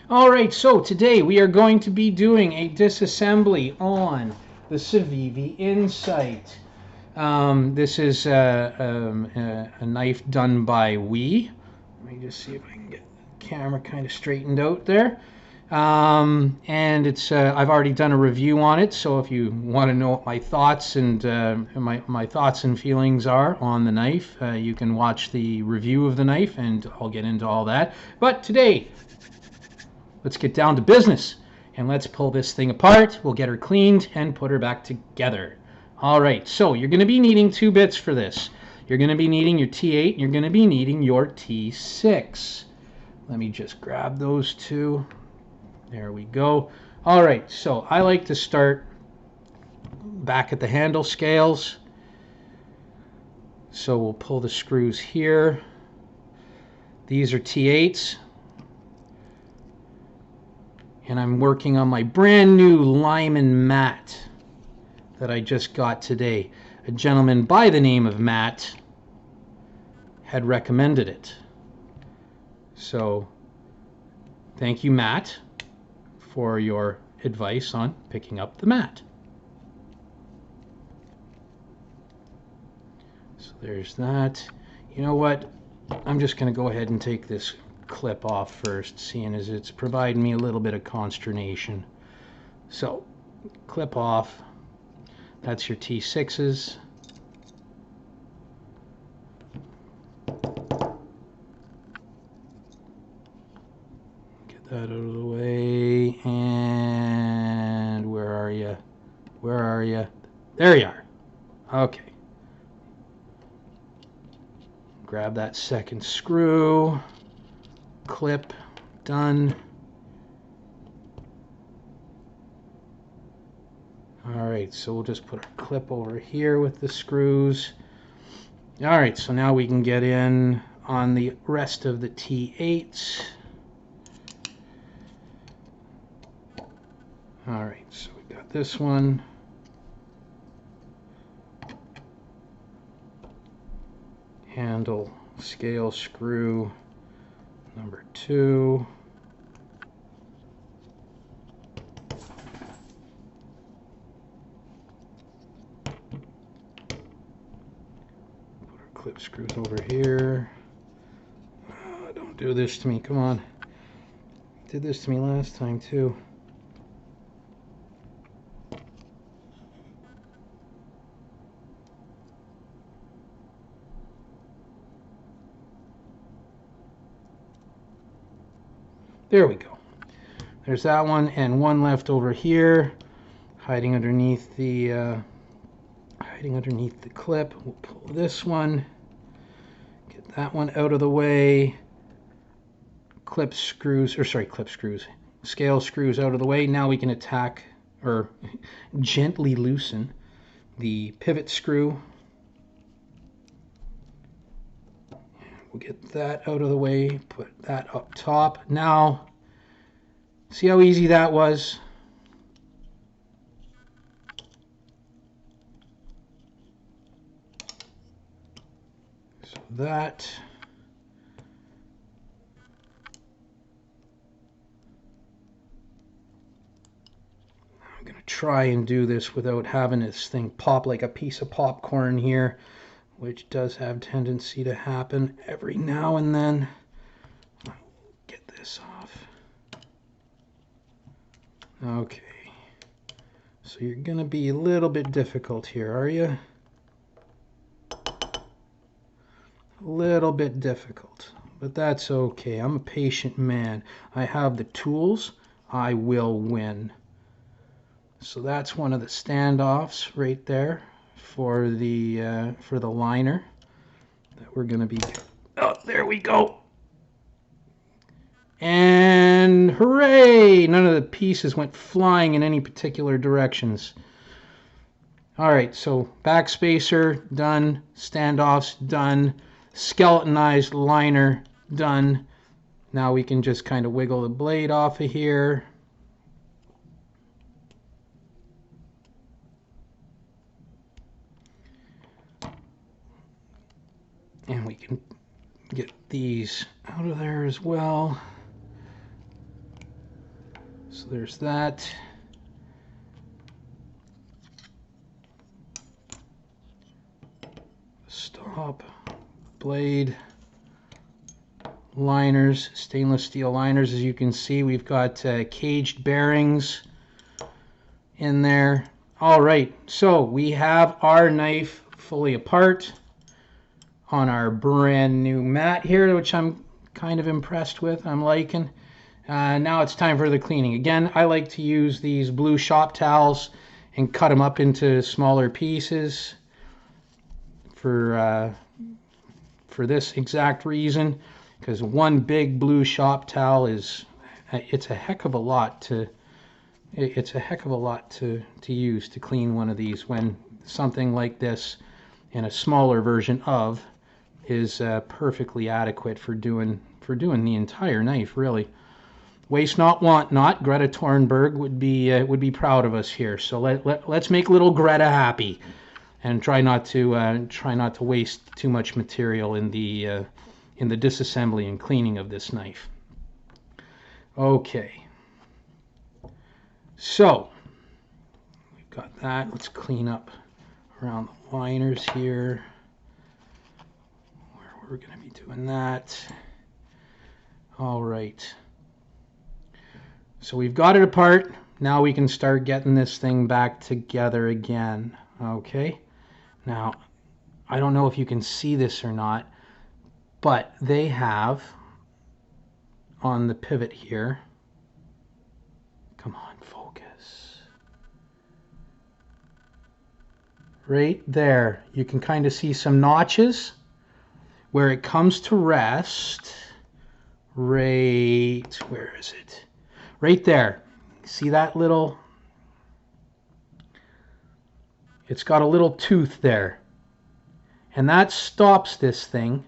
All right, so today we are going to be doing a disassembly on the Civivi Incite. This is a knife done by We. Let me just see if I can get the camera kind of straightened out there. And it's I've already done a review on it, so if you want to know what my thoughts and my thoughts and feelings are on the knife, you can watch the review of the knife, and I'll get into all that. But today, let's get down to business and let's pull this thing apart. We'll get her cleaned and put her back together. All right, so you're going to be needing two bits for this. You're going to be needing your T8 and you're going to be needing your T6. Let me just grab those two. There we go. All right, so I like to start back at the handle scales. So we'll pull the screws here. These are T8s. And I'm working on my brand new Lyman mat that I just got today. A gentleman by the name of Matt had recommended it. So thank you, Matt, for your advice on picking up the mat. So there's that. You know what? I'm just going to go ahead and take this clip off first, seeing as it's providing me a little bit of consternation. So clip off. That's your T6s. Get that out of the way. And where are you? Where are you? There you are. Okay. Grab that second screw. Clip. Done. Alright, so we'll just put our clip over here with the screws. Alright, so now we can get in on the rest of the T8s. Alright, so we got this one. Handle scale screw number 2. Clip screws over here. Oh, don't do this to me, come on. Did this to me last time too. There we go. There's that one, and one left over here, hiding underneath the clip. We'll pull this one. Get that one out of the way. Scale screws out of the way. Now we can attack, or gently loosen, the pivot screw. We'll get that out of the way, put that up top. Now, see how easy that was? So that. I'm going to try and do this without having this thing pop like a piece of popcorn here, which does have tendency to happen every now and then. I'll get this off. Okay. So you're going to be a little bit difficult here, are you? A little bit difficult, but that's okay. I'm a patient man. I have the tools. I will win. So that's one of the standoffs right there for the liner that we're going to be. Oh, there we go. And hooray! None of the pieces went flying in any particular directions. All right, so backspacer done, standoffs done, skeletonized liner done. Now we can just kind of wiggle the blade off of here. And we can get these out of there as well. So there's that. Stop, blade, liners, stainless steel liners. As you can see, we've got caged bearings in there. All right, so we have our knife fully apart on our brand new mat here, which I'm kind of impressed with. I'm liking. Now it's time for the cleaning. Again, I like to use these blue shop towels and cut them up into smaller pieces for this exact reason, because one big blue shop towel is it's a heck of a lot to use to clean one of these, when something like this in a smaller version of is perfectly adequate for doing the entire knife, really. Waste not, want not. Greta Thunberg would be proud of us here. So let's make little Greta happy, and try not to waste too much material in the disassembly and cleaning of this knife. Okay. So we've got that. Let's clean up around the liners here, where we're going to be doing that. All right. So we've got it apart. Now we can start getting this thing back together again. Okay. Now, I don't know if you can see this or not, but they have on the pivot here, come on, focus. Right there, you can kind of see some notches where it comes to rest. Right, where is it? Right there. See that little, it's got a little tooth there. And that stops this thing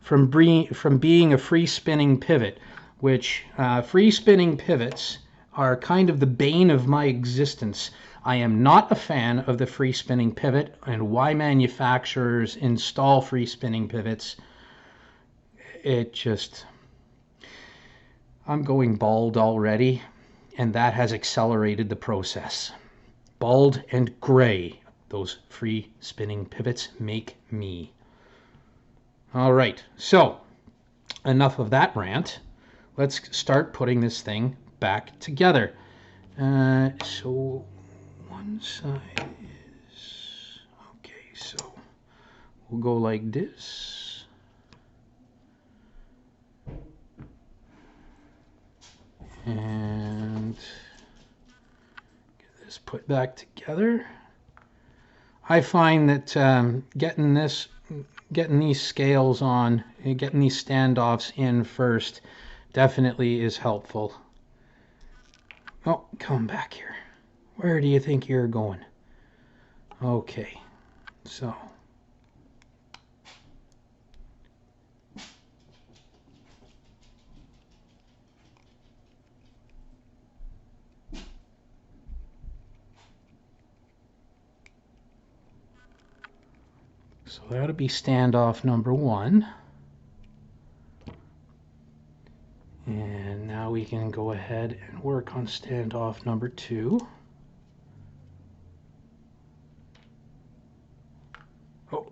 from being a free spinning pivot, which free spinning pivots are kind of the bane of my existence. I am not a fan of the free spinning pivot, and why manufacturers install free spinning pivots. It just, I'm going bald already, and that has accelerated the process. Bald and gray, those free spinning pivots make me. All right, so enough of that rant. Let's start putting this thing back together. So one side is, okay, so we'll go like this. And get this put back together. I find that getting these scales on and getting these standoffs in first definitely is helpful. Oh, come back here. Where do you think you're going? Okay, so that'll be standoff number one. And now we can go ahead and work on standoff number two. Oh,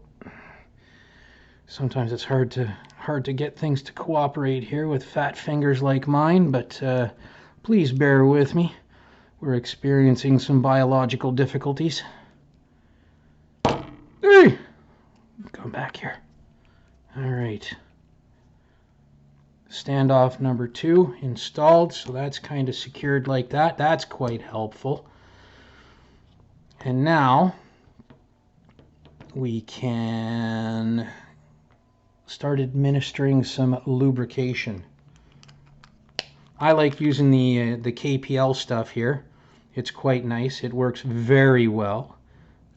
sometimes it's hard to get things to cooperate here with fat fingers like mine, but please bear with me. We're experiencing some biological difficulties. Hey! Come back here. All right. Standoff number two installed, so that's kind of secured like that. That's quite helpful. And now we can start administering some lubrication. I like using the KPL stuff here. It's quite nice. It works very well.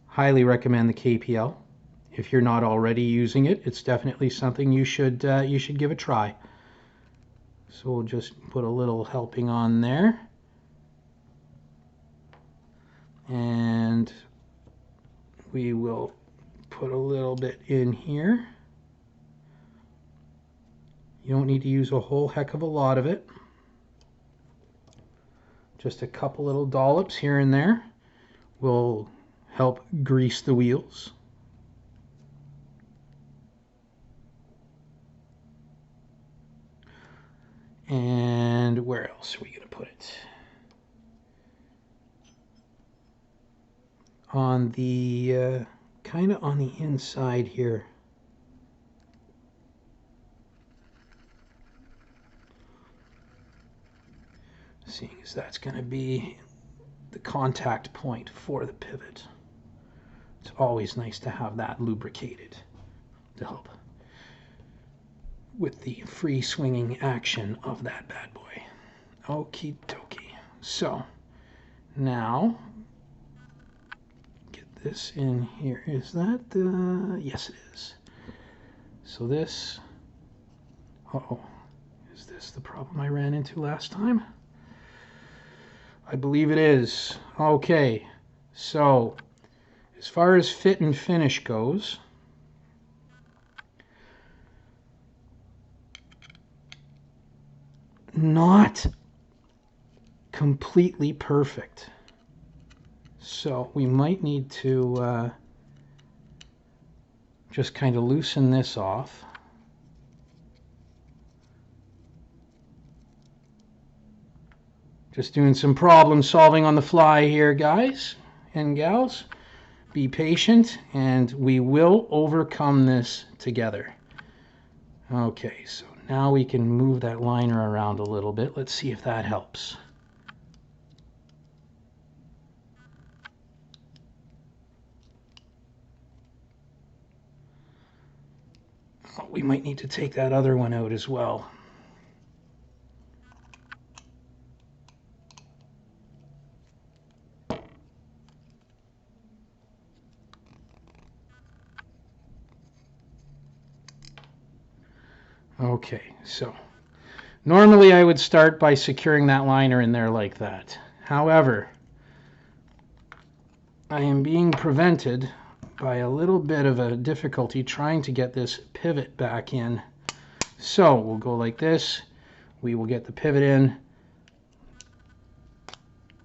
Highly recommend the KPL. If you're not already using it, it's definitely something you should give a try. So we'll just put a little helping on there. And we will put a little bit in here. You don't need to use a whole heck of a lot of it. Just a couple little dollops here and there will help grease the wheels. And where else are we going to put it? On the, kind of on the inside here. Seeing as that's going to be the contact point for the pivot. It's always nice to have that lubricated to help with the free swinging action of that bad boy. Okie dokie. So now get this in here. Is that yes it is. So this, is this the problem I ran into last time? I believe it is. Okay, so as far as fit and finish goes, not completely perfect. So we might need to just kind of loosen this off. Just doing some problem solving on the fly here, guys and gals. Be patient, and we will overcome this together. Okay, so now we can move that liner around a little bit. Let's see if that helps. Oh, we might need to take that other one out as well. Okay, so normally I would start by securing that liner in there like that. However, I am being prevented by a little bit of a difficulty trying to get this pivot back in. So we'll go like this. We will get the pivot in.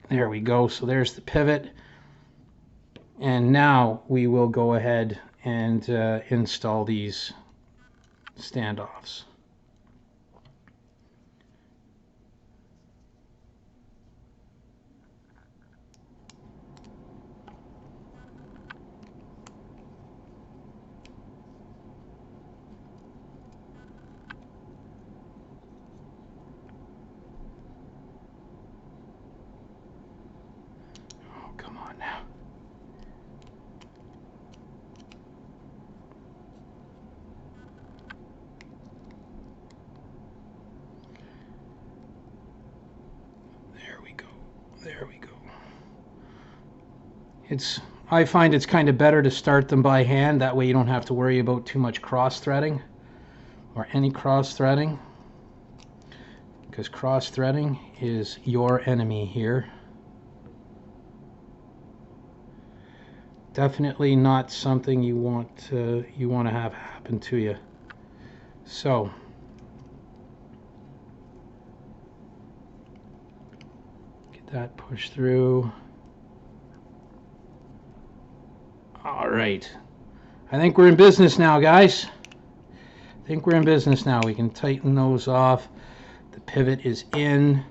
There we go. So there's the pivot. And now we will go ahead and install these standoffs. Oh, come on now. There we go. I find it's kind of better to start them by hand. That way you don't have to worry about too much cross-threading or any cross-threading, because cross-threading is your enemy here. Definitely not something you want to have happen to you. So that push through. All right, I think we're in business now, guys. I think we're in business now. We can tighten those off. The pivot is in.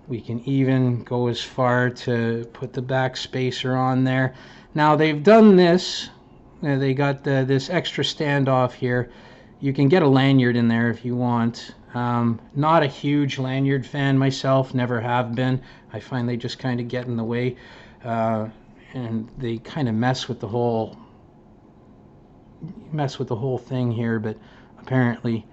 We can even go as far to put the back spacer on there. Now they've done this. They got this extra standoff here. You can get a lanyard in there if you want. Not a huge lanyard fan myself, never have been. I find they just kind of get in the way, and they kind of mess with the whole thing here. But apparently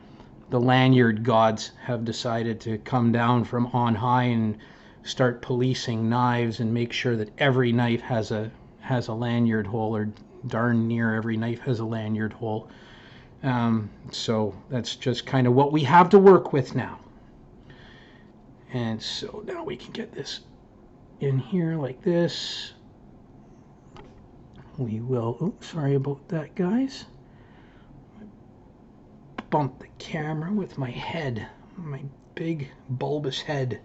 the lanyard gods have decided to come down from on high and start policing knives and make sure that every knife has a lanyard hole, or darn near every knife has a lanyard hole. So that's just kind of what we have to work with now. And so now we can get this in here like this. We will, oops, sorry about that, guys. Bump the camera with my head, my big bulbous head.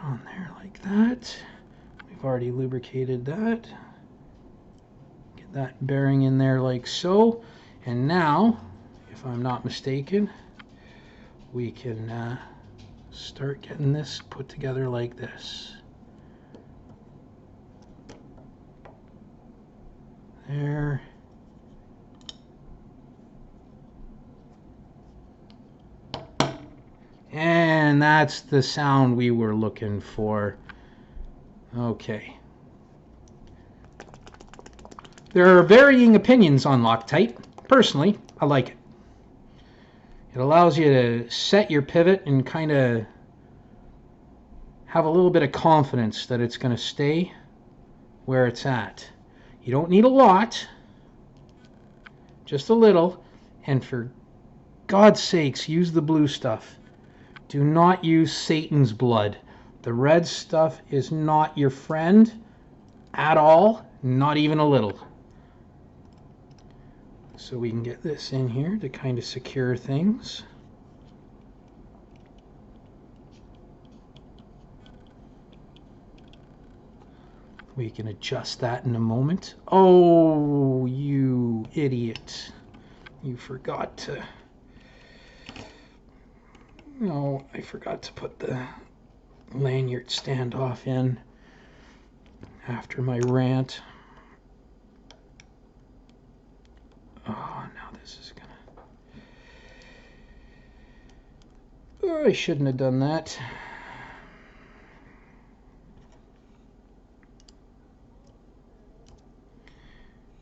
on there like that. We've already lubricated that. Get that bearing in there like so. And now, if I'm not mistaken, we can start getting this put together like this. There. And that's the sound we were looking for. Okay. There are varying opinions on Loctite. Personally, I like it. It allows you to set your pivot and kind of have a little bit of confidence that it's going to stay where it's at. You don't need a lot, just a little. And for God's sakes, use the blue stuff. Do not use Satan's blood. The red stuff is not your friend at all, not even a little. So we can get this in here to kind of secure things. We can adjust that in a moment. Oh, you idiot. You forgot to... No, I forgot to put the lanyard standoff in after my rant. Oh, now this is gonna... Oh, I shouldn't have done that.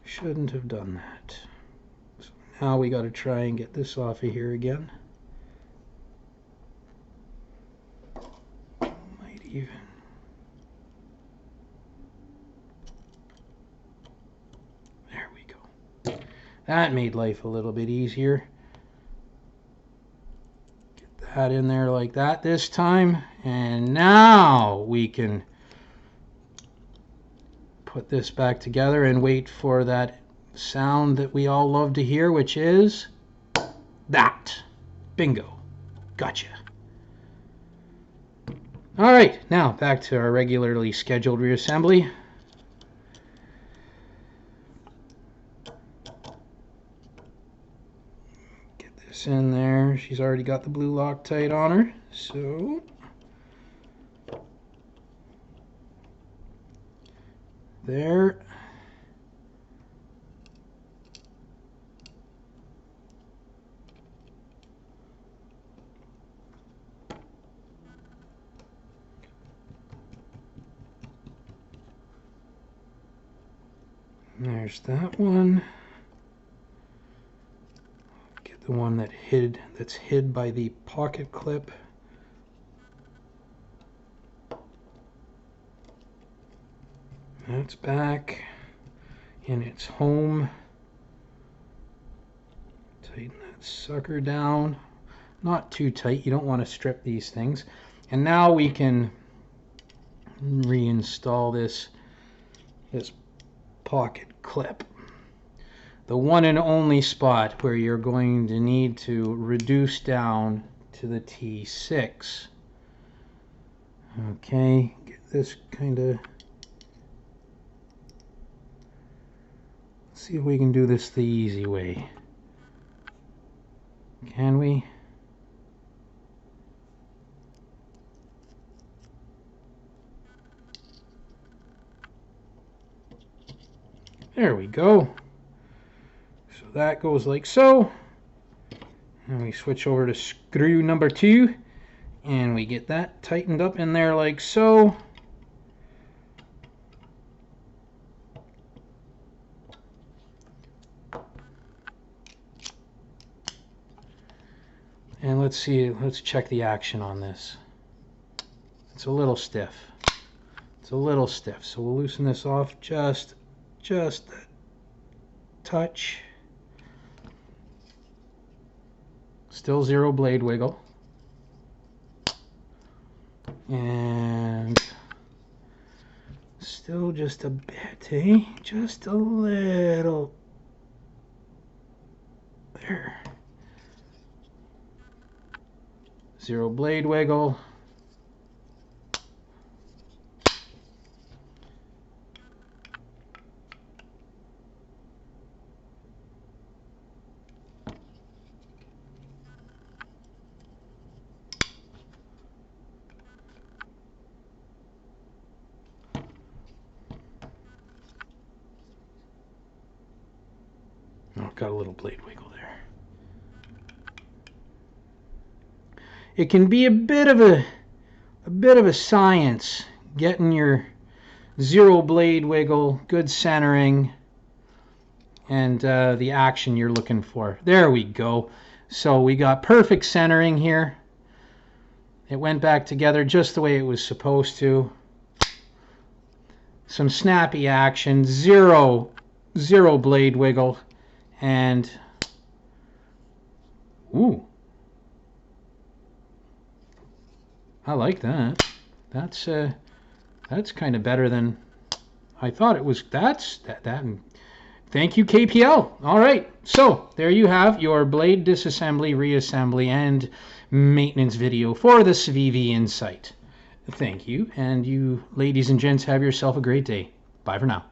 Shouldn't have done that. So now we got to try and get this off of here again. Might even... There we go. That made life a little bit easier. Get that in there like that this time. And now we can put this back together and wait for that sound that we all love to hear, which is that. Bingo. Gotcha. All right, now back to our regularly scheduled reassembly. Get this in there. She's already got the blue Loctite on her, so there. There's that one. Get the one that's hid by the pocket clip. That's back in its home. Tighten that sucker down. Not too tight, you don't want to strip these things. And now we can reinstall this pocket clip. The one and only spot where you're going to need to reduce down to the T6. Okay, get this kind of... See if we can do this the easy way. Can we? There we go. So that goes like so. And we switch over to screw number 2. And we get that tightened up in there like so. And let's see, let's check the action on this. It's a little stiff. It's a little stiff. So we'll loosen this off just a touch. Still zero blade wiggle. And still just a bit, eh? Just a little. There. Zero blade wiggle. got a little blade wiggle there. It can be a bit of a science getting your 0 blade wiggle, good centering, and the action you're looking for. There we go. So we got perfect centering here. It went back together just the way it was supposed to. Some snappy action, zero blade wiggle, and ooh, I like that. That's kind of better than I thought it was. Thank you, KPL. All right, so there you have your blade disassembly, reassembly, and maintenance video for the Civivi Incite. Thank you, and you ladies and gents have yourself a great day. Bye for now.